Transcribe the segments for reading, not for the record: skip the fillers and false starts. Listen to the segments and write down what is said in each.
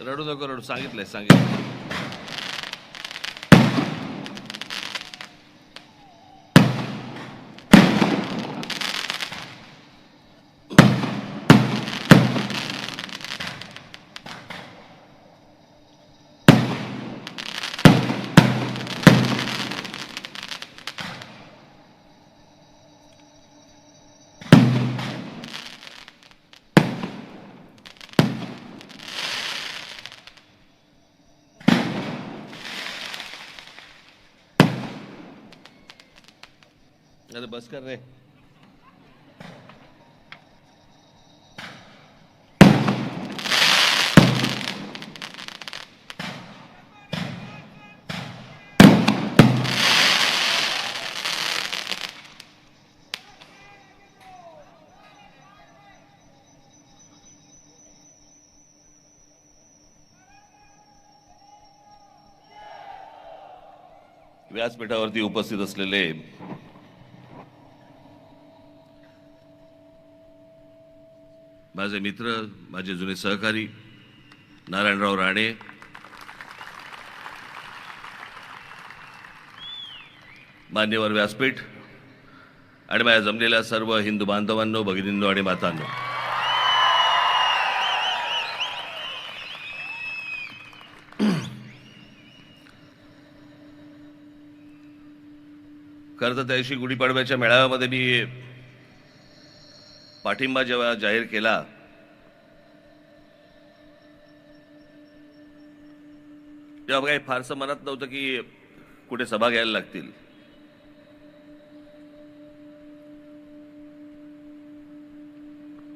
रडू नको रडू, सांगितलंय. अरे बस कर रे. व्यासपीठावरती उपस्थित असलेले माझे मित्र, माझे जुने सहकारी नारायणराव राणे, मान्यवर व्यासपीठ आणि माझ्या जमलेल्या सर्व हिंदू बांधवांनो, भगिनींनो आणि मातांनो, खरं तर त्या दिवशी गुढीपाडव्याच्या मेळाव्यामध्ये मी पाठिंबा जेव्हा जाहीर केला तेव्हा काही फारसं मनात नव्हतं की कुठे सभा घ्यायला लागतील.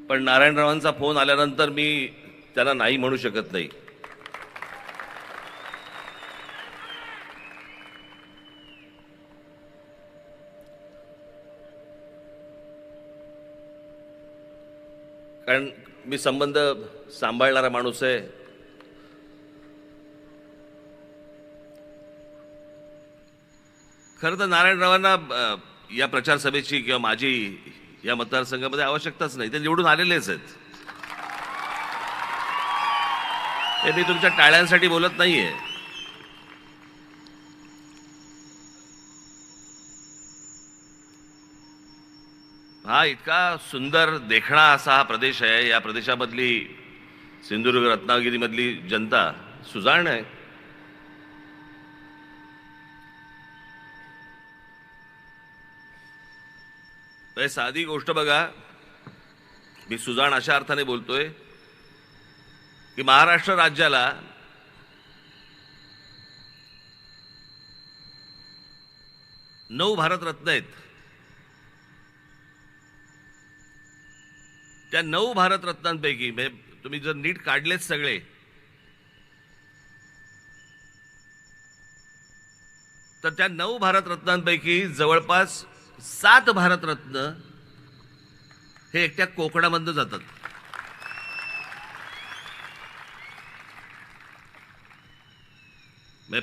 पण नारायणरावांचा फोन आल्यानंतर मी त्याला नाही म्हणू शकत नाही. कारण मी संबंध सांभाळणारा माणूस आहे. खरं तर नारायणरावांना या प्रचार सभेची किंवा माझी या मतदारसंघामध्ये आवश्यकताच नाही. ते निवडून आलेलेच आहेत. हे मी तुमच्या टाळ्यांसाठी बोलत नाहीये. हा इतका सुंदर देखणा असा हा प्रदेश आहे. या प्रदेशामधली सिंधुदुर्ग रत्नागिरीमधली जनता सुजाण आहे. साधी गोष्ट बघा, मी सुजाण अशा अर्थाने बोलतोय की महाराष्ट्र राज्याला नऊ भारतरत्न आहेत. त्या 9 भारतरत्नांपैकी तुम्ही जर नीट काढलेत सगळे तर त्या 9 भारतरत्नांपैकी जवळपास 7 भारतरत्न हे एकट्या कोकणामधून जातात.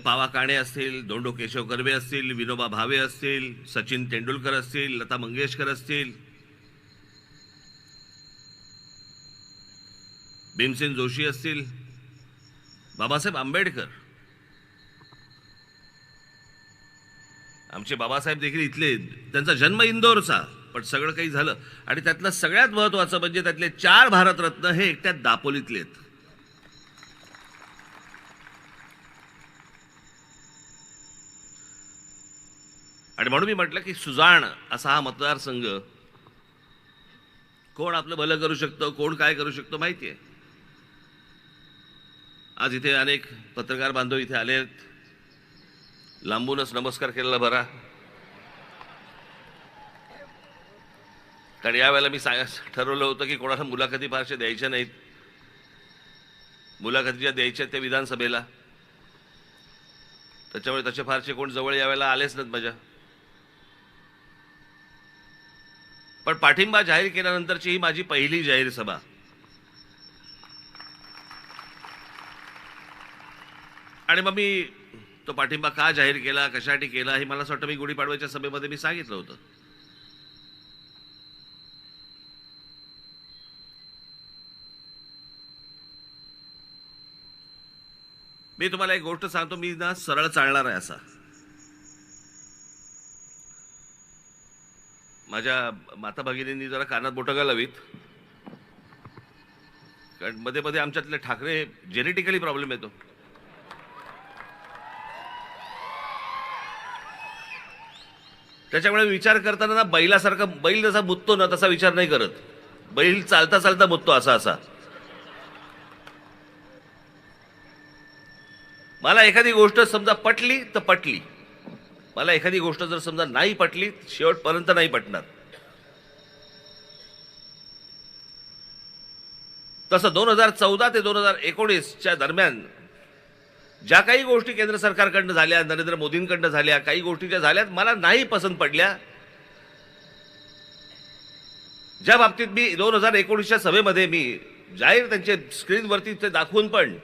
पावा काणे असतील, धोंडो केशव कर्वे असतील, विनोबा भावे असतील, सचिन तेंडुलकर असतील, लता मंगेशकर असतील, भीमसेन जोशी असतील, बाबासाहेब आंबेडकर, आमचे बाबासाहेब देखील इथले. त्यांचा जन्म इंदोरचा, पण सगळं काही झालं. आणि त्यातलं सगळ्यात महत्वाचं म्हणजे त्यातले 4 भारतरत्न हे एकट्या दापोलीतले आहेत. आणि म्हणून मी म्हटलं की सुजाण असा हा मतदारसंघ, कोण आपलं भलं करू शकतं, कोण काय करू शकतो माहिती आहे. आज इथे अनेक पत्रकार बांधव इथे आले आहेत. लांबूनच नमस्कार केलेला बरा. कारण यावेळेला मी ठरवलं होतं की कोणाला मुलाखती फारशा द्यायच्या नाहीत. मुलाखती ज्या द्यायच्या त्या विधानसभेला, त्याच्यामुळे तसे फारसे कोण जवळ यावेळेला आलेच नाहीत माझ्या. पण पाठिंबा जाहीर केल्यानंतरची ही माझी पहिली जाहीर सभा. आणि मग मी तो पाठिंबा का जाहीर केला, कशासाठी केला, हे मला असं वाटतं मी गुढीपाडव्याच्या सभेमध्ये मी सांगितलं होतं. मी तुम्हाला एक गोष्ट सांगतो, मी ना सरळ चालणार आहे असा. माझ्या माता भगिनींनी जरा कानात बोटं घालावीत, कारण मध्ये मध्ये आमच्यातले ठाकरे जेनेटिकली प्रॉब्लेम येतो. त्याच्यामुळे विचार करताना ना बैलासारखा, बैल जसा मुततो ना तसा विचार नाही करत. बैल चालता चालता मुततो असा असा. मला एखादी गोष्ट समजा पटली तर पटली, मला एखादी गोष्ट जर समजा नाही पटली शेवटपर्यंत नाही पटणार. तसं 2014 ते 2019च्या दरम्यान ज्या काही गोष्टी केंद्र सरकारकडनं झाल्या, नरेंद्र मोदींकडनं झाल्या, काही गोष्टी ज्या झाल्यात मला नाही पसंत पडल्या. ज्या बाबतीत मी 2019च्या सभेमध्ये मी जाहीर त्यांचे स्क्रीनवरती ते दाखवून पण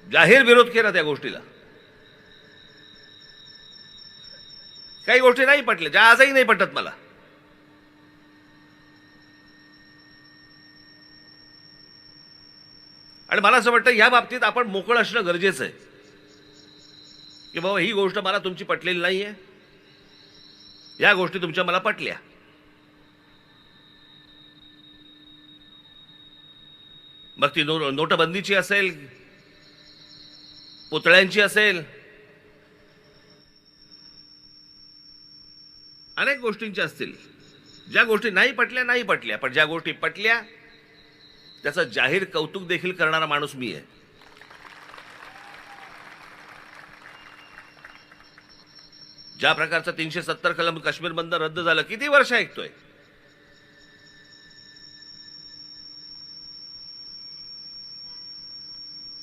जाहीर विरोध केला त्या गोष्टीला. काही गोष्टी नाही पटल्या, ज्या आजही नाही पटत मला. आणि मला असं वाटतं या बाबतीत आपण मोकळं असणं गरजेचं आहे की बाबा ही गोष्ट मला तुमची पटलेली नाहीये, या गोष्टी तुमच्या मला पटल्या. मग ती नोटबंदीची असेल, पुतळ्यांची असेल, अनेक गोष्टींच्या असतील. ज्या गोष्टी नाही पटल्या नाही पटल्या, पण ज्या गोष्टी पटल्या त्याचं जाहीर कौतुक देखील करणारा माणूस मी आहे. ज्या प्रकारचं 370 कलम काश्मीरमधनं रद्द झालं, किती वर्ष ऐकतोय.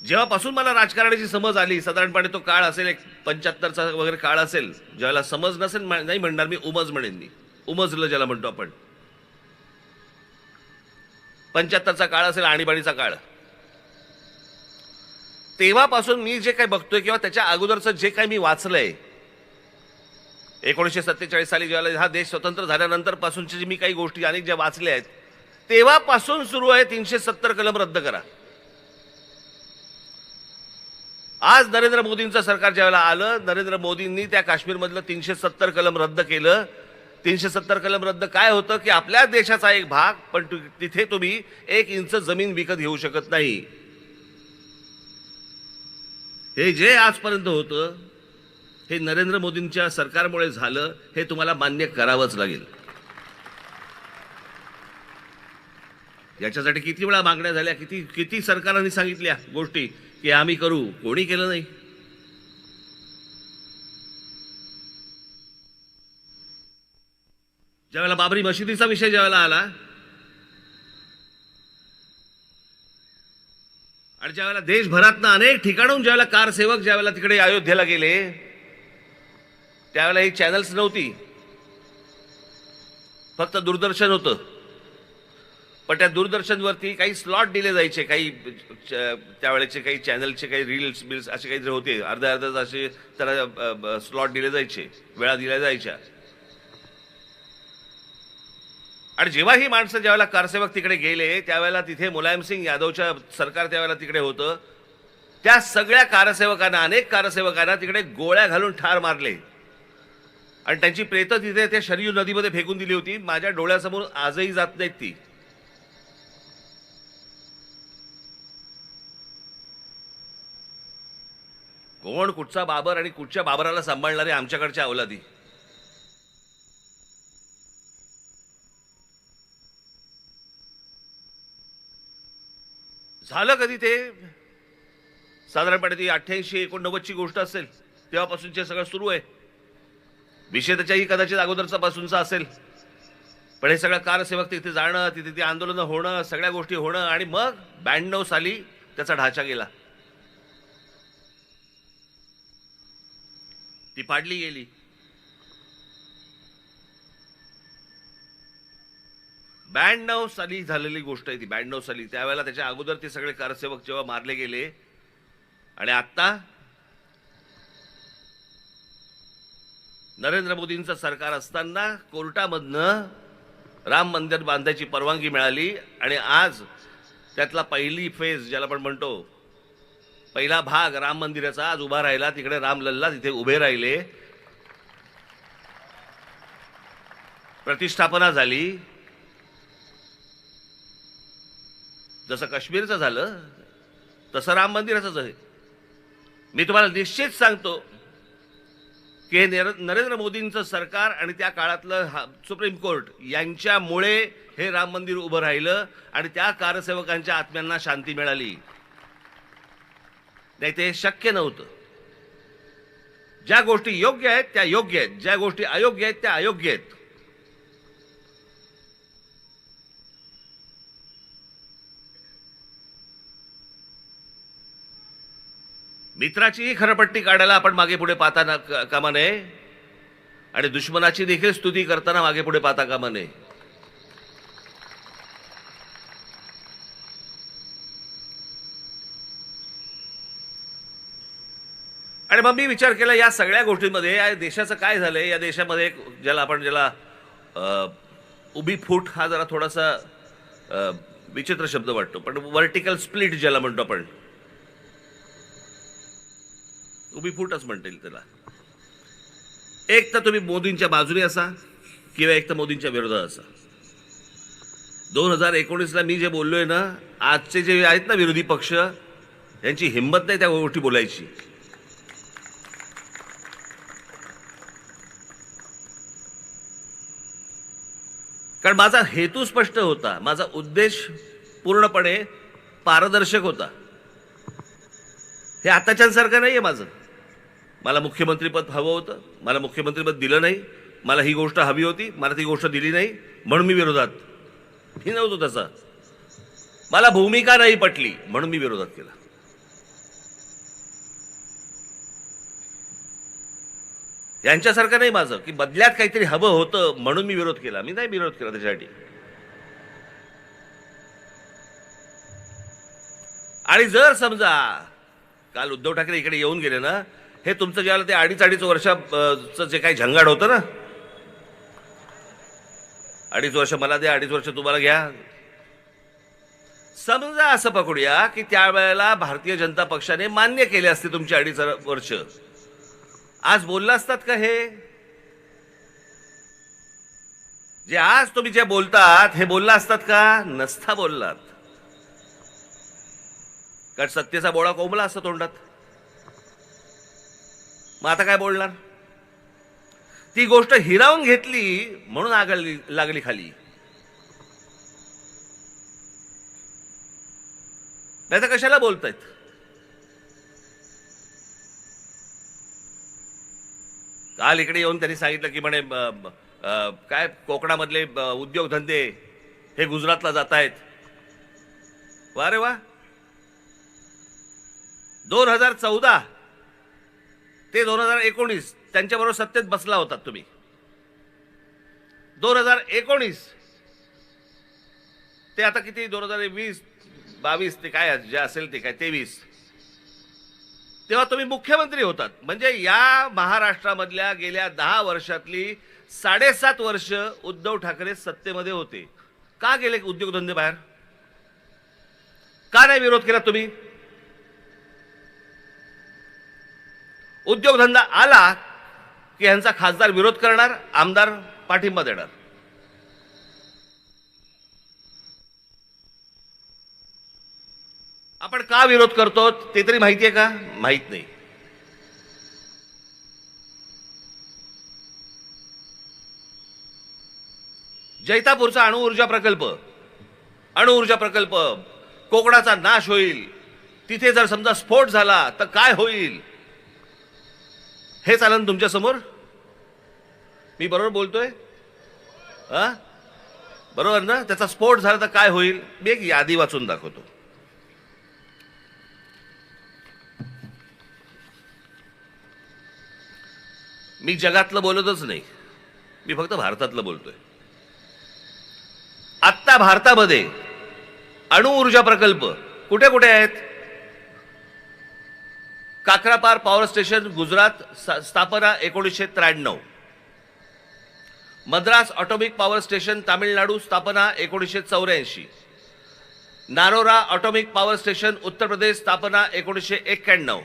जेव्हापासून मला राजकारणाची समज आली, साधारणपणे तो काळ असेल एक 75चा वगैरे काळ असेल, ज्याला समज नसेल नाही म्हणणार मी, उमज म्हणेन मी, उमजलं ज्याला म्हणतो आपण. 75चा काळ असेल, आणीबाणीचा काळ. तेव्हापासून मी जे काही बघतोय किंवा त्याच्या अगोदरचं जे काही मी वाचलंय, 1947 साली ज्यावेळेला हा देश स्वतंत्र झाल्यानंतर पासूनची मी काही गोष्टी अनेक ज्या वाचल्या आहेत, तेव्हापासून सुरू आहे 370 कलम रद्द करा. आज नरेंद्र मोदींचं सरकार ज्यावेळेला आलं, नरेंद्र मोदींनी त्या काश्मीरमधलं 370 कलम रद्द केलं. 370 कलम रद्द काय होतं की आपल्या देशाचा एक भाग, पण तिथे तुम्ही 1 इंच जमीन विकत घेऊ शकत नाही. हे जे आजपर्यंत होतं हे नरेंद्र मोदींच्या सरकारमुळे झालं, हे तुम्हाला मान्य करावंच लागेल. याच्यासाठी किती वेळा मागण्या झाल्या, किती किती सरकारांनी सांगितल्या गोष्टी की आम्ही करू, कोणी केलं नाही. ज्यावेळेला बाबरी मशिदीचा विषय ज्यावेळेला आला आणि ज्यावेळेला देशभरातनं अनेक ठिकाणून ज्यावेळेला कारसेवक ज्यावेळेला तिकडे अयोध्येला गेले, त्यावेळेला ही चॅनल्स नव्हती, फक्त दूरदर्शन होतं. पण त्या दूरदर्शनवरती काही स्लॉट दिले जायचे, काही त्यावेळेचे काही चॅनलचे काही रील्स बिल्स असे काही होते, अर्ध्या अर्ध्या असे त्याला स्लॉट दिले जायचे, वेळा दिल्या जायच्या. आणि जेव्हा ही माणसं ज्यावेळेला कारसेवक तिकडे गेले, त्यावेळेला तिथे मुलायम सिंग यादवच्या सरकार त्यावेळेला तिकडे होतं. त्या सगळ्या कारसेवकांना, अनेक कारसेवकांना तिकडे गोळ्या घालून ठार मारले आणि त्यांची प्रेतं तिथे त्या शरयू नदीमध्ये फेकून दिली होती. माझ्या डोळ्यासमोर आजही जात नाहीत ती. कोण कुठचा बाबर आणि कुठच्या बाबराला सांभाळणारे आमच्याकडच्या अवलादी. झालं कधी ते, साधारणपणे ती 88-89ची गोष्ट असेल, तेव्हापासूनचे सगळं सुरू आहे. विषय त्याच्याही कदाचित अगोदरचा पासूनचा असेल, पण हे सगळं कारसेवक तिथे जाणं, तिथे ती आंदोलनं होणं, सगळ्या गोष्टी होणं, आणि मग 92 साली त्याचा ढाचा गेला, ती पाडली गेली. ब्याण्णव साली झालेली गोष्ट आहे ती, 92 साली. त्यावेळेला त्याच्या अगोदर ते सगळे कारसेवक जेव्हा मारले गेले, आणि आता नरेंद्र मोदींचं सरकार असताना कोर्टामधनं राम मंदिर बांधायची परवानगी मिळाली, आणि आज त्यातला पहिली फेज ज्याला आपण म्हणतो पहिला भाग राम मंदिराचा आज उभा राहिला, तिकडे रामलल्ला तिथे उभे राहिले, प्रतिष्ठापना झाली. जसं काश्मीरचं झालं तसं राम मंदिराचंच आहे. मी तुम्हाला निश्चित सांगतो की हे नरेंद्र मोदींचं सरकार आणि त्या काळातलं सुप्रीम कोर्ट यांच्यामुळे हे राम मंदिर उभं राहिलं आणि त्या कारसेवकांच्या आत्म्यांना शांती मिळाली. नाही ते शक्य नव्हतं. ज्या गोष्टी योग्य आहेत त्या योग्य आहेत, ज्या गोष्टी अयोग्य आहेत त्या अयोग्य आहेत. मित्राचीही खरपट्टी काढायला आपण मागे पुढे पाहता कामा नये आणि दुश्मनाची देखील स्तुती करताना मागे पुढे पाहता कामा नये. आणि मग मी विचार केला या सगळ्या गोष्टींमध्ये या देशाचं काय झालंय. या देशामध्ये ज्याला उभी फूट हा जरा थोडासा विचित्र शब्द वाटतो, पण व्हर्टिकल स्प्लिट ज्याला म्हणतो आपण, उभी फूटच म्हणता येईल त्याला. एक तर तुम्ही मोदींच्या बाजूने असा किंवा एक तर मोदींच्या विरोधात असा. 2019ला मी जे बोललोय ना, आजचे जे आहेत ना विरोधी पक्ष, यांची हिंमत नाही त्या गोष्टी बोलायची. कारण माझा हेतू स्पष्ट होता, माझा उद्देश पूर्णपणे पारदर्शक होता. हे आताच्यांसारखं नाहीये माझं. मला मुख्यमंत्रीपद हवं होतं, मला मुख्यमंत्रीपद दिलं नाही. मला ही गोष्ट हवी होती, मला ती गोष्ट दिली नाही म्हणून मी विरोधात. मी नव्हतो तसा. मला भूमिका नाही पटली म्हणून मी विरोधात केला. यांच्यासारखं नाही माझं की बदल्यात काहीतरी हवं होतं म्हणून मी विरोध केला. मी नाही विरोध केला त्याच्यासाठी. आणि जर समजा काल उद्धव ठाकरे इकडे येऊन गेले ना, हे तुमचं ज्याला ते अडीच वर्षाचं जे काही झंगाड होतं ना, 2.5 वर्ष मला द्या, 2.5 वर्ष तुम्हाला घ्या. समजा असं पकडूया की त्यावेळेला भारतीय जनता पक्षाने मान्य केले असते तुमची 2.5 वर्ष, आज बोलला असतात का? हे जे आज तुम्ही जे बोलतात हे बोलला असतात का? नसता बोललात. कारण सत्तेचा बोळा कोंबला असतो तोंडात. मग आता काय बोलणार? ती गोष्ट हिरावून घेतली म्हणून आग लागली खाली. नाही तर कशाला बोलतायत? काल इकडे येऊन त्यांनी सांगितलं की म्हणे काय कोकणामधले उद्योगधंदे हे गुजरातला जात आहेत. वा रे वा. 2014 ते 2019 त्यांच्याबरोबर सत्तेत बसला होतात तुम्ही. 2019 ते आता किती, 2020 22 ते काय जे असेल ते काय 23, तेव्हा तुम्ही मुख्यमंत्री होतात. म्हणजे या महाराष्ट्रामधल्या गेल्या 10 वर्षातली 7.5 वर्ष उद्धव ठाकरे सत्तेमध्ये होते. का गेले उद्योगधंदे बाहेर? का नाही विरोध केला तुम्ही? उद्योगधंदा आला की यांचा खासदार विरोध करणार, आमदार पाठिंबा देणार. आपण का विरोध करतो ते तरी माहितीये का? माहित नाही. जैतापूरचा अणुऊर्जा प्रकल्प कोकणाचा नाश होईल. तिथे जर समजा स्फोट झाला तर काय होईल हे चालन तुमच्या समोर. मी बरोबर बोलतोय? बरोबर ना? त्याचा स्फोट झाला तर काय होईल? मी एक यादी वाचून दाखवतो. मी जगातलं बोलतच नाही, मी फक्त भारतातलं बोलतोय. आत्ता भारतामध्ये अणुऊर्जा प्रकल्प कुठे कुठे आहेत? काकरापार पॉवर स्टेशन गुजरात, स्थापना 1993. Madras atomic power station Tamil Nadu, स्थापना 1984. नारोरा ऑटॉमिक पॉवर स्टेशन उत्तर प्रदेश स्थापना 1991,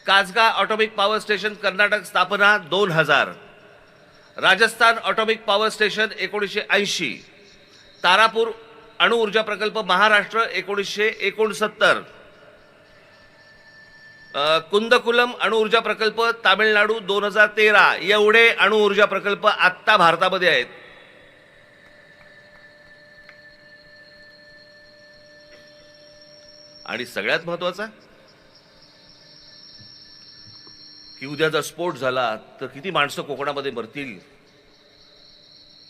काजगा ऑटॉमिक पॉवर स्टेशन कर्नाटक स्थापना 2000, राजस्थान ऑटॉमिक पॉवर स्टेशन 1980, तारापूर अणुऊर्जा प्रकल्प महाराष्ट्र 1969, कुंदकुलम अणुऊर्जा प्रकल्प तामिळनाडू 2013, एवढे अणुऊर्जा प्रकल्प आत्ता भारतामध्ये आहेत. आणि सगळ्यात महत्वाचा की उद्या जर स्फोट झाला तर किती माणसं कोकणामध्ये मरतील,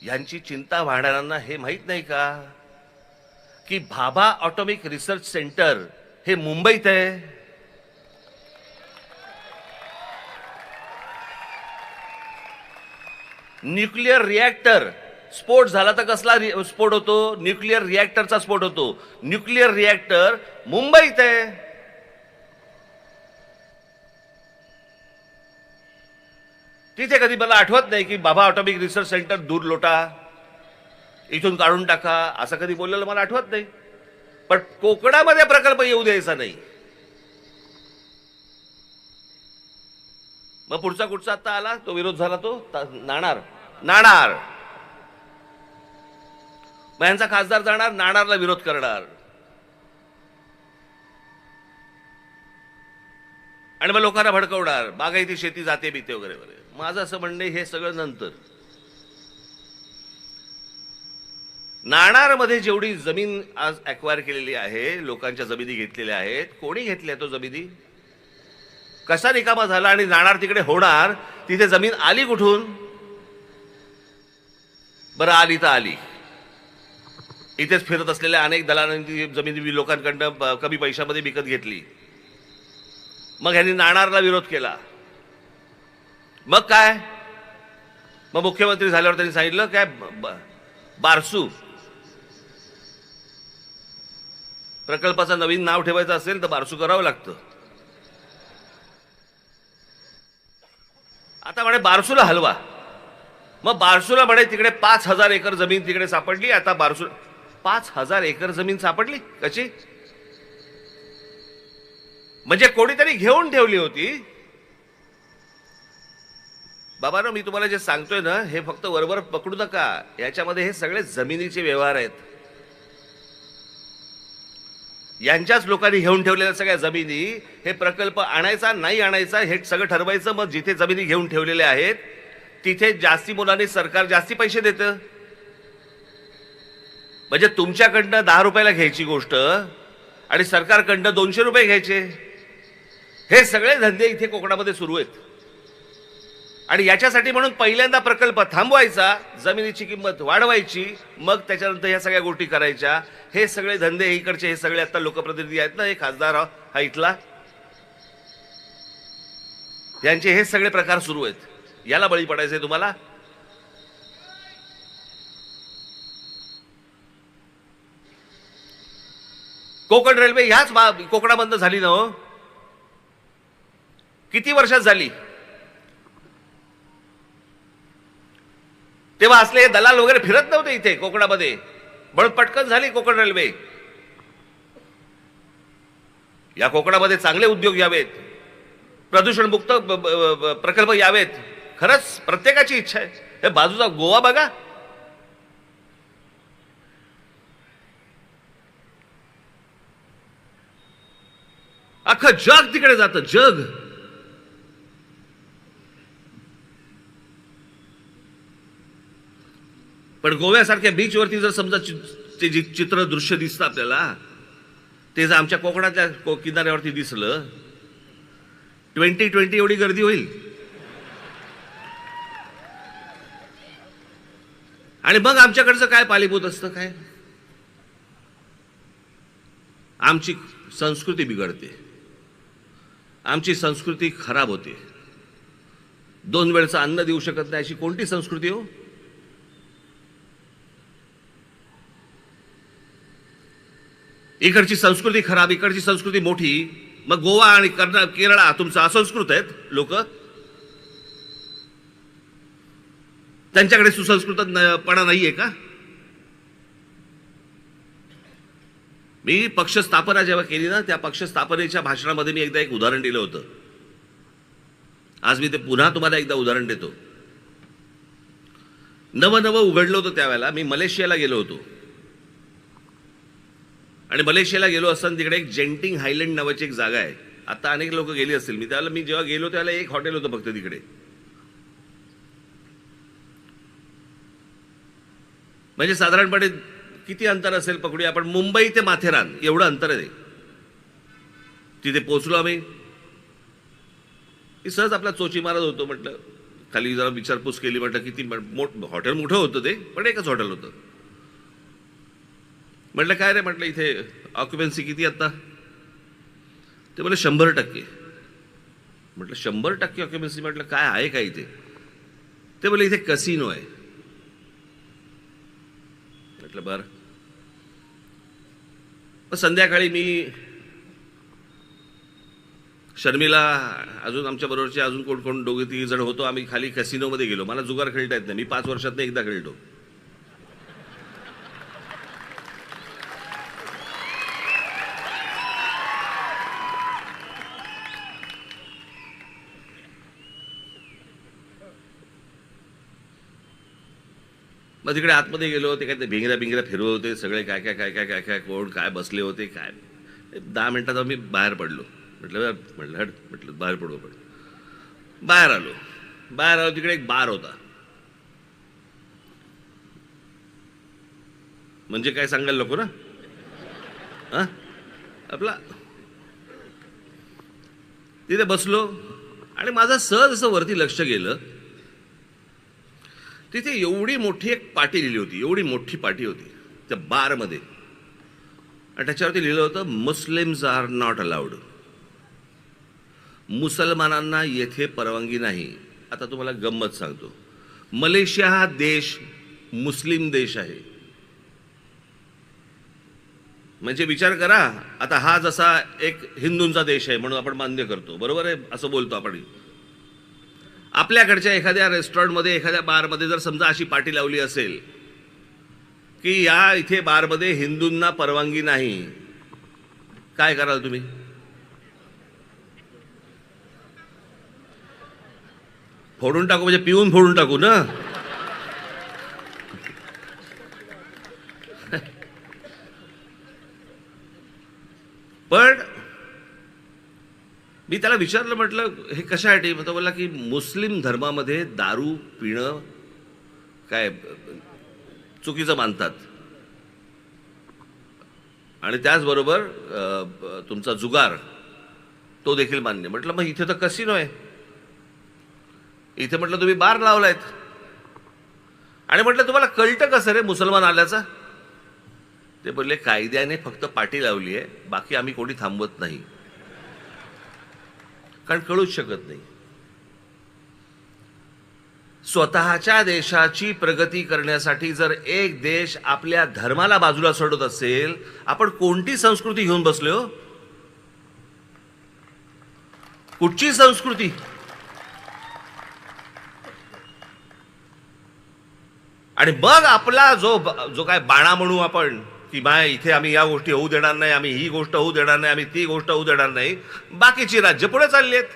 यांची चिंता वाढणाऱ्यांना हे माहित नाही का की भाभा ऑटॉमिक रिसर्च सेंटर हे मुंबईत आहे. न्यूक्लिअर रिॲक्टर स्फोट झाला तर कसला स्फोट होतो? न्यूक्लिअर रिॲक्टरचा स्फोट होतो. न्यूक्लिअर रिॲक्टर मुंबईत आहे. तिथे कधी मला आठवत नाही की बाबा ऑटॉमिक रिसर्च सेंटर दूर लोटा, इथून काढून टाका, असं कधी बोललेलं मला आठवत नाही. पण कोकणामध्ये प्रकल्प येऊ द्यायचा नाही. मग पुढचा कुठचा आता आला तो विरोध झाला, तो नाणार. मग यांचा खासदार जाणार नाणारला विरोध करणार आणि मग लोकांना भडकवणार, बागायती शेती जाते बिते वगैरे वगैरे. माझं असं म्हणणे हे सगळं नंतर. नाणारमध्ये जेवढी जमीन आज ॲक्वायर केलेली आहे, लोकांच्या जमिनी घेतलेल्या आहेत, कोणी घेतल्या तो जमिनी? कसा रिकामा झाला? आणि नाणार तिकडे होणार, तिथे जमीन आली कुठून? बरं आली तर आली. इथेच फिरत असलेल्या अनेक दलालांनी जमिनी लोकांकडनं कमी पैशामध्ये विकत घेतली. मग ह्यांनी नाणारला विरोध केला. मग काय? मग मुख्यमंत्री झाल्यावर त्यांनी सांगितलं काय, बारसू प्रकल्पाचं नवीन नाव ठेवायचं असेल तर बारसू करावं लागतं. आता म्हणे बारसूला हलवा. मग बारसूला म्हणे तिकडे 5000 एकर जमीन तिकडे सापडली. आता बारसू 5000 एकर जमीन सापडली कशी? म्हणजे कोणीतरी घेऊन ठेवली होती. बाबांनो, मी तुम्हाला जे सांगतोय ना, हे फक्त वरवर पकडू नका. याच्यामध्ये हे सगळे जमिनीचे व्यवहार आहेत. यांच्याच लोकांनी घेऊन ठेवलेल्या सगळ्या जमिनी, हे प्रकल्प आणायचा नाही आणायचा हे सगळं ठरवायचं. मग जिथे जमिनी घेऊन ठेवलेल्या आहेत तिथे जास्ती मुलांनी सरकार जास्ती पैसे देतं. म्हणजे तुमच्याकडनं 10 रुपयाला घ्यायची गोष्ट आणि सरकारकडनं 200 रुपये घ्यायचे. हे सगळे धंदे इथे कोकणामध्ये सुरू आहेत. आणि याच्यासाठी म्हणून पहिल्यांदा प्रकल्प थांबवायचा, जमिनीची किंमत वाढवायची, मग त्याच्यानंतर ह्या सगळ्या गोष्टी करायच्या. हे सगळे धंदे इकडचे, हे सगळे आता लोकप्रतिनिधी आहेत ना, हे खासदार हा इथला, यांचे हे सगळे प्रकार सुरू आहेत. याला बळी पडायचंय तुम्हाला? कोकण रेल्वे ह्याच कोकणाबंद झाली ना हो? किती वर्षात झाली? तेव्हा असले दलाल वगैरे फिरत नव्हते इथे कोकणामध्ये, म्हणून पटकन झाली कोकण रेल्वे. या कोकणामध्ये चांगले उद्योग यावेत, प्रदूषणमुक्त प्रकल्प यावेत, खरंच प्रत्येकाची इच्छा आहे. हे बाजूचा गोवा बघा, अख्खं जग तिकडे जातं, जग. पण गोव्यासारख्या बीचवरती जर समजा ते चित्र दृश्य दिसतं आपल्याला, ते जर आमच्या कोकणाच्या किनाऱ्यावरती दिसलं, 2020 एवढी गर्दी होईल. आणि मग आमच्याकडचं काय पालीभूत असतं काय? आमची संस्कृती बिघडते, आमची संस्कृती खराब होते. 2 वेळचं अन्न देऊ शकत नाही अशी कोणती संस्कृती हो? इकडची संस्कृती खराब, इकडची संस्कृती मोठी. मग गोवा आणि केरळ तुमचं असंस्कृत आहेत लोक, त्यांच्याकडे सुसंस्कृतपणा नाहीये का? मी पक्ष स्थापना जेव्हा केली ना, त्या पक्ष स्थापनेच्या भाषणामध्ये मी एकदा एक उदाहरण दिलं होतं. आज मी ते पुन्हा तुम्हाला एकदा उदाहरण देतो. नवं उघडलं होतं त्यावेळेला. मी मलेशियाला गेलो होतो आणि मलेशियाला गेलो असताना तिकडे एक जेंटिंग हायलँड नावाची एक जागा आहे. आता अनेक लोक गेली असतील. मी जेव्हा गेलो त्यावेळेला एक हॉटेल होतं फक्त तिकडे. म्हणजे साधारणपणे किती अंतर असेल पकडूया आपण, मुंबई ते माथेरान एवढं अंतर आहे. तिथे पोहोचलो आम्ही. सहज आपला चोची मारत होतो. म्हटलं खाली जरा विचारपूस केली. म्हटलं किती हॉटेल मोठं होतं ते, पण एकच हॉटेल होतं. म्हटलं काय रे, म्हटलं इथे ऑक्युपन्सी किती आता? ते म्हटलं 100%. म्हटलं 100% ऑक्युपन्सी? म्हटलं काय आहे का इथे? ते बोलले इथे कसिनो आहे. म्हटलं बरं. मग संध्याकाळी मी शर्मिला, अजून आमच्या बरोबरचे अजून कोण कोण 2-3 जण होतो. आम्ही खाली कॅसिनोमध्ये गेलो. मला जुगार खेळता येत नाही. मी 5 वर्षात एकदा खेळतो. मग तिकडे आतमध्ये गेलो. ते काय ते भिंगऱ्या फिरवत होते सगळे. काय काय काय काय काय काय कोण काय बसले होते काय. 10 मिनिटात मी बाहेर पडलो. म्हटलं बाहेर पडू आपण. बाहेर आलो. तिकडे एक बार होता. म्हणजे काय सांगायला नको ना. हा आपला तिथे बसलो आणि माझं सहज असं वरती लक्ष गेलं. तिथे एवढी मोठी एक पाटी लिहिली होती. एवढी मोठी पाटी होती त्या बारमध्ये. आणि त्याच्यावरती लिहिलं होतं, मुस्लिम्स आर नॉट अलाउड. मुसलमानांना येथे परवानगी नाही. आता तुम्हाला गंमत सांगतो. मलेशिया हा देश मुस्लिम देश आहे. म्हणजे विचार करा. आता हा जसा एक हिंदूंचा देश आहे म्हणून आपण मान्य करतो, बरोबर आहे, असं बोलतो आपण. आपल्याकडच्या एखाद्या रेस्टॉरंटमध्ये, एखाद्या बारमध्ये जर समजा अशी पाटी लावली असेल की या इथे बारमध्ये हिंदूंना परवानगी नाही, काय कराल तुम्ही? फोडून टाकू, म्हणजे पिऊन फोडून टाकू ना. पण मी त्याला विचारलं, म्हटलं हे कशासाठी? तो बोलला की मुस्लिम धर्मामध्ये दारू पिणं काय चुकीचं मानतात आणि त्याचबरोबर तुमचा जुगार तो देखील मान्य. म्हटलं मग इथे तर कसिनो आहे. इथे म्हटलं तुम्ही बार लावलायत. आणि म्हटलं तुम्हाला कळतं कसं रे मुसलमान आल्याचा? ते बोलले कायद्याने फक्त पाटी लावली आहे, बाकी आम्ही कोणी थांबवत नाही. कारण कळूच शकत नाही. स्वतःच्या देशाची प्रगती करण्यासाठी जर एक देश आपल्या धर्माला बाजूला सोडत असेल, आपण कोणती संस्कृती घेऊन बसलो? कुठची संस्कृती? आणि मग आपला जो काय बाणा म्हणू आपण की बाय इथे आम्ही या गोष्टी होऊ देणार नाही, आम्ही ही गोष्ट होऊ देणार नाही, आम्ही ती गोष्ट होऊ देणार नाही. बाकीची राज्य पुढे चालली आहेत.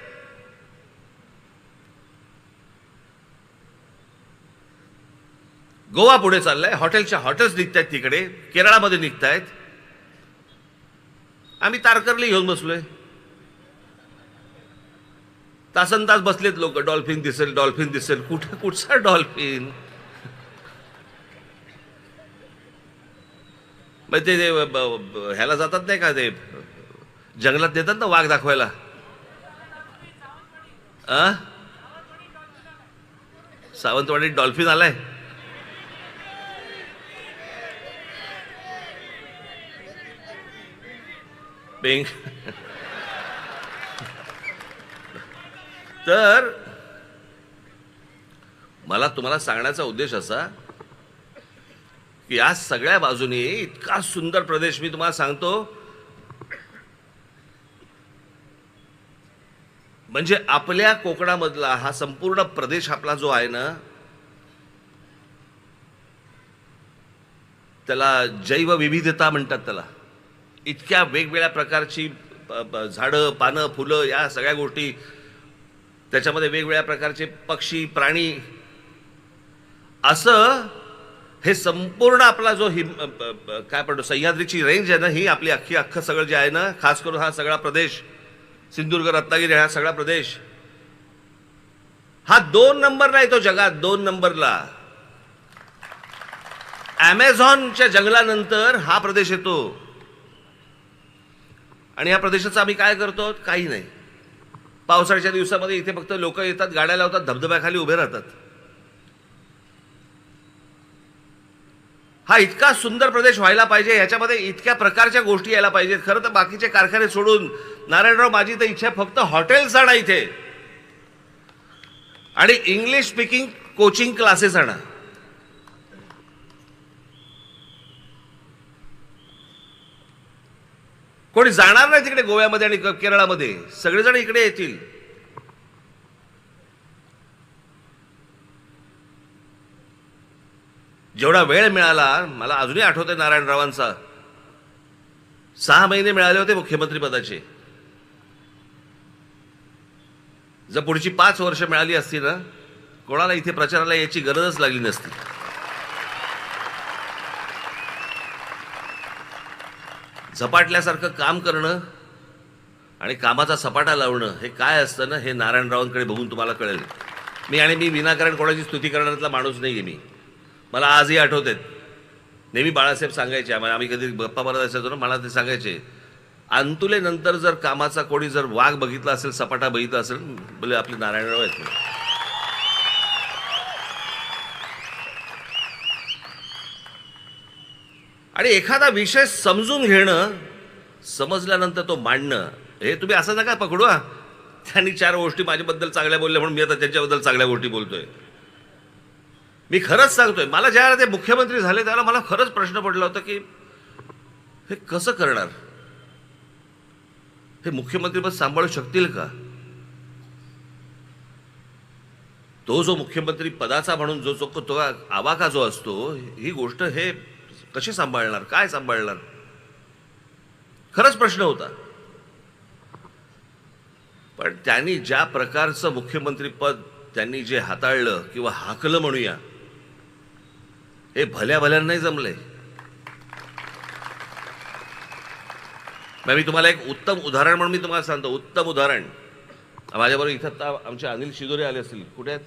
गोवा पुढे चाललाय. हॉटेल्स निघतायत तिकडे. केरळामध्ये निघतायत. आम्ही तारकर्ली घेऊन बसलोय. तासन तास बसलेत लोक. डॉल्फिन दिसेल. कुठचा डॉल्फिन? ते ह्याला जातात नाही का, ते जंगलात देतात ना वाघ दाखवायला. सावंतवाडीत डॉल्फिन आलाय. तर मला तुम्हाला सांगण्याचा उद्देश असा की या सगळ्या बाजूने इतका सुंदर प्रदेश मी तुम्हाला सांगतो. म्हणजे आपल्या कोकणामधला हा संपूर्ण प्रदेश आपला जो आहे ना, त्याला जैवविविधता म्हणतात त्याला. इतक्या वेगवेगळ्या प्रकारची झाडं, पानं, फुलं, या सगळ्या गोष्टी, त्याच्यामध्ये वेगवेगळ्या प्रकारचे पक्षी, प्राणी, असं हे संपूर्ण आपला जो काय म्हणतो सह्याद्रीची रेंज आहे ना, ही आपली अख्खं सगळं जे आहे ना, खास करून हा सगळा प्रदेश, सिंधुदुर्ग, रत्नागिरी, हा सगळा प्रदेश, हा 2 नंबरला येतो जगात, 2 नंबरला. अमेझॉनच्या जंगलानंतर हा प्रदेश येतो. आणि या प्रदेशाचं आम्ही काय करतो? काही नाही. पावसाळ्याच्या दिवसामध्ये इथे फक्त लोक येतात, गाड्या लावतात, धबधब्याखाली उभे राहतात. हा इतका सुंदर प्रदेश व्हायला पाहिजे, ह्याच्यामध्ये इतक्या प्रकारच्या गोष्टी यायला पाहिजेत. खरं तर बाकीचे कारखाने सोडून, नारायणराव, माझी तर इच्छा फक्त हॉटेल्स आणा इथे आणि इंग्लिश स्पीकिंग कोचिंग क्लासेस आणा. कोणी जाणार नाही तिकडे गोव्यामध्ये आणि केरळामध्ये, सगळेजण इकडे येतील. जेवढा वेळ मिळाला, मला अजूनही आठवतंय नारायणरावांचा 6 महिने मिळाले होते मुख्यमंत्री पदाचे. जर पुढची 5 वर्ष मिळाली असती ना, कोणाला इथे प्रचाराला याची गरजच लागली नसती. झपाटल्यासारखं काम करणं आणि कामाचा सपाटा लावणं हे काय असतं ना, हे नारायणरावांकडे बघून तुम्हाला कळेल. मी विनाकारण कोणाची स्तुती करण्यातला माणूस नाही आहे मी. मला आजही आठवते, नेहमी बाळासाहेब सांगायचे आम्हाला, आम्ही कधी गप्पा मारत असायचो ना, मला ते सांगायचे, अंतुलेनंतर जर कामाचा कोणी जर वाघ बघितला असेल, सपाटा बघितला असेल, बोले आपले नारायणराव आहेत. आणि एखादा विषय समजून घेणं, समजल्यानंतर तो मांडणं, हे तुम्ही असं नका पकडू. त्यांनी 4 गोष्टी माझ्याबद्दल चांगल्या बोलल्या म्हणून मी आता त्यांच्याबद्दल चांगल्या गोष्टी बोलतोय. मी खरंच सांगतोय, मला ज्यावेळेला ते मुख्यमंत्री झाले त्यावेळेला मला खरंच प्रश्न पडला होता की हे कसं करणार, हे मुख्यमंत्रीपद सांभाळू शकतील का. तो जो मुख्यमंत्री पदाचा म्हणून जो तो आवाका जो असतो, ही गोष्ट हे कशी सांभाळणार, काय सांभाळणार, खरंच प्रश्न होता. पण त्यांनी ज्या प्रकारचं मुख्यमंत्रीपद त्यांनी जे हाताळलं किंवा हाकलं म्हणूया, हे भल्या भल्यानं नाही जमले. मी तुम्हाला एक उत्तम उदाहरण म्हणून मी तुम्हाला सांगतो, उत्तम उदाहरण. माझ्याबरोबर इथं आमचे अनिल शिदोरे आले असतील. कुठे आहेत?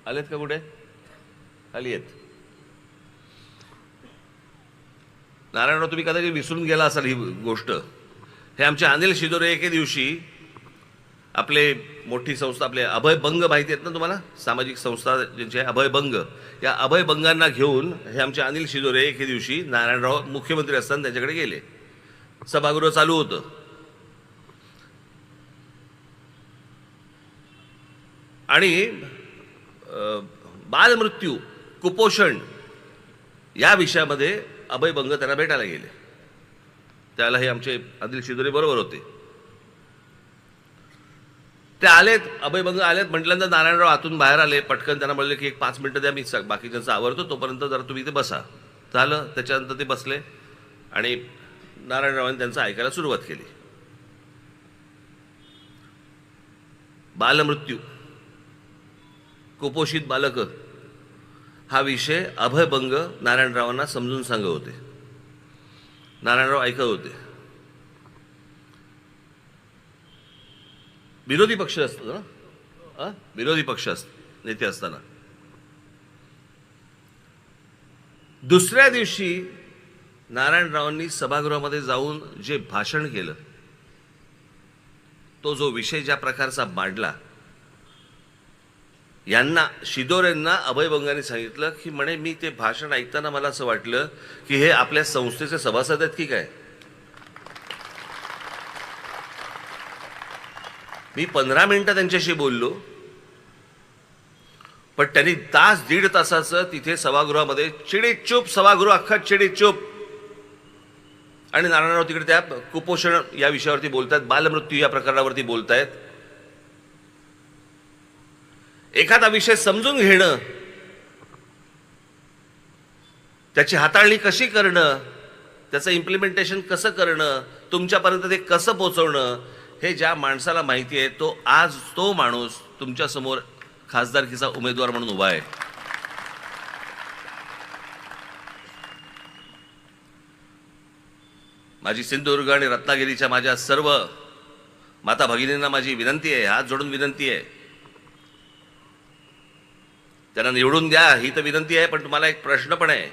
आलेत का? कुठे आली आहेत? नारायणराव, तुम्ही कदाचित विसरून गेला असाल ही गोष्ट. हे आमचे अनिल शिदोरे एके दिवशी आपले मोठी संस्था, आपले अभयभंग माहिती आहेत ना तुम्हाला, सामाजिक संस्था ज्यांची आहे अभयभंग, या अभयभंगांना घेऊन हे आमचे अनिल शिदोरे एके दिवशी नारायणराव मुख्यमंत्री असताना त्यांच्याकडे गेले. सभागृह चालू होतं आणि बालमृत्यू, कुपोषण या विषयामध्ये अभयभंग त्यांना भेटायला गेले. त्याला हे आमचे अनिल शिदोरे बरोबर होते. ते आलेत, अभयभंग आलेत म्हटल्यानंतर नारायणराव आतून बाहेर आले. पटकन त्यांना म्हणले की 5 मिनिटं द्या, मी बाकीच्यांचं आवरतो, तोपर्यंत जरा तुम्ही इथे बसा. झालं. त्याच्यानंतर ते बसले आणि नारायणरावांनी त्यांचं ऐकायला सुरुवात केली. बालमृत्यू, कुपोषित बालक हा विषय अभयभंग नारायणरावांना समजून सांगत होते. नारायणराव ऐकत होते. विरोधी पक्ष असतो ना, विरोधी पक्ष नेते असताना. दुसऱ्या दिवशी नारायणरावांनी सभागृहामध्ये जाऊन जे भाषण केलं, तो जो विषय ज्या प्रकारचा मांडला, यांना शिदोरेंना अभयभंगाने सांगितलं की म्हणे, मी ते भाषण ऐकताना मला असं वाटलं की हे आपल्या संस्थेचे सभासद आहेत की काय. मी 15 मिनिटं त्यांच्याशी बोललो, पण त्यांनी तास 1.5 तासाचं तिथे सभागृहामध्ये चिडीचूप, सभागृह अख्खा चिडीचूप. आणि नारायणराव तिकडे त्या कुपोषण या विषयावरती बोलतायत, बालमृत्यू या प्रकरणावरती बोलतायत. एखादा विषय समजून घेणं, त्याची हाताळणी कशी करणं, त्याचं इम्प्लिमेंटेशन कसं करणं, तुमच्यापर्यंत ते कसं पोचवणं, हे ज्या माणसाला माहिती आहे तो आज तो माणूस तुमच्यासमोर खासदारकीचा उमेदवार म्हणून उभा आहे. माझी सिंधुदुर्ग आणि रत्नागिरीच्या माझ्या सर्व माता भगिनींना माझी विनंती आहे, हात जोडून विनंती आहे, त्यांना निवडून द्या ही तर विनंती आहे, पण तुम्हाला एक प्रश्न पण आहे.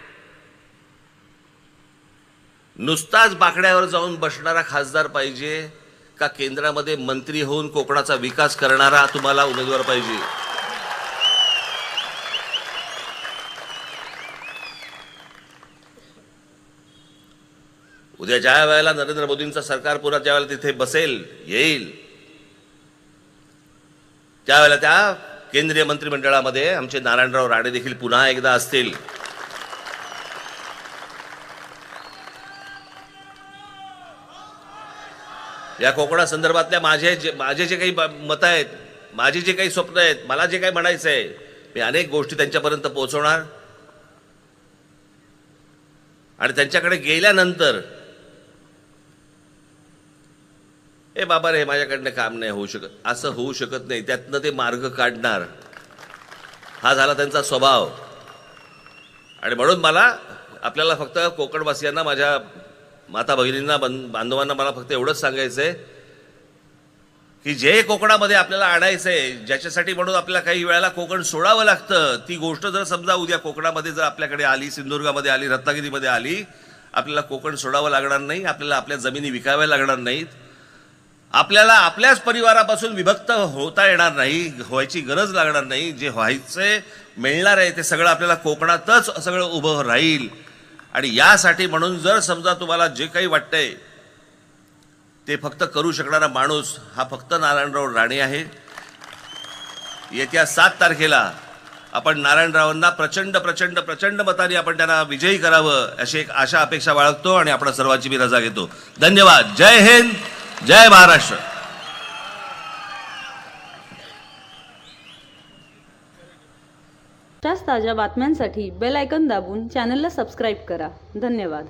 नुसताच बाकड्यावर जाऊन बसणारा खासदार पाहिजे का केंद्रामध्ये मंत्री होऊन कोकणाचा विकास करणारा तुम्हाला उमेदवार पाहिजे? उद्या ज्या वेळेला नरेंद्र मोदींचं सरकार पुन्हा ज्या वेळेला तिथे बसेल येईल त्यावेळेला त्या केंद्रीय मंत्रिमंडळामध्ये आमचे नारायणराव राणे देखील पुन्हा एकदा असतील. या कोकणा संदर्भातल्या माझे जे काही मतं आहेत, माझी जे काही स्वप्न आहेत, मला जे काही म्हणायचं आहे, मी अनेक गोष्टी त्यांच्यापर्यंत पोहोचवणार आणि त्यांच्याकडे गेल्यानंतर ए बाबा रे माझ्याकडनं काम नाही होऊ शकत, असं होऊ शकत नाही, त्यातनं ते मार्ग काढणार, हा झाला त्यांचा स्वभाव. आणि म्हणून मला आपल्याला फक्त कोकणवासियांना, माझ्या माता भगिनींना, बांधवांना मला फक्त एवढंच सांगायचं आहे की जे कोकणामध्ये आपल्याला आणायचं आहे, ज्याच्यासाठी म्हणून आपल्याला काही वेळेला कोकण सोडावं लागतं, ती गोष्ट जर समजा उद्या कोकणामध्ये जर आपल्याकडे आली, सिंधुदुर्गामध्ये आली, रत्नागिरीमध्ये आली, आपल्याला कोकण सोडावं लागणार नाही, आपल्याला आपल्या जमिनी विकाव्या लागणार नाहीत, आपल्याला आपल्याच परिवारापासून विभक्त होता येणार नाही, व्हायची गरज लागणार नाही, जे व्हायचे मिळणार आहे ते सगळं आपल्याला कोकणातच सगळं उभं राहील. आणि यासाठी म्हणून जर समजा तुम्हाला जे काही वाटतंय ते फक्त करू शकणारा माणूस हा फक्त नारायणराव राणे आहे. येत्या 7 तारखेला आपण नारायणरावांना प्रचंड प्रचंड प्रचंड मताने आपण त्यांना विजयी करावं अशी एक आशा अपेक्षा बाळगतो आणि आपल्या सर्वांची मी रजा घेतो. धन्यवाद. जय हिंद, जय महाराष्ट्र. अशाच ताज्या बातम्यांसाठी बेल आयकॉन दाबून चॅनलला सबस्क्राईब करा. धन्यवाद.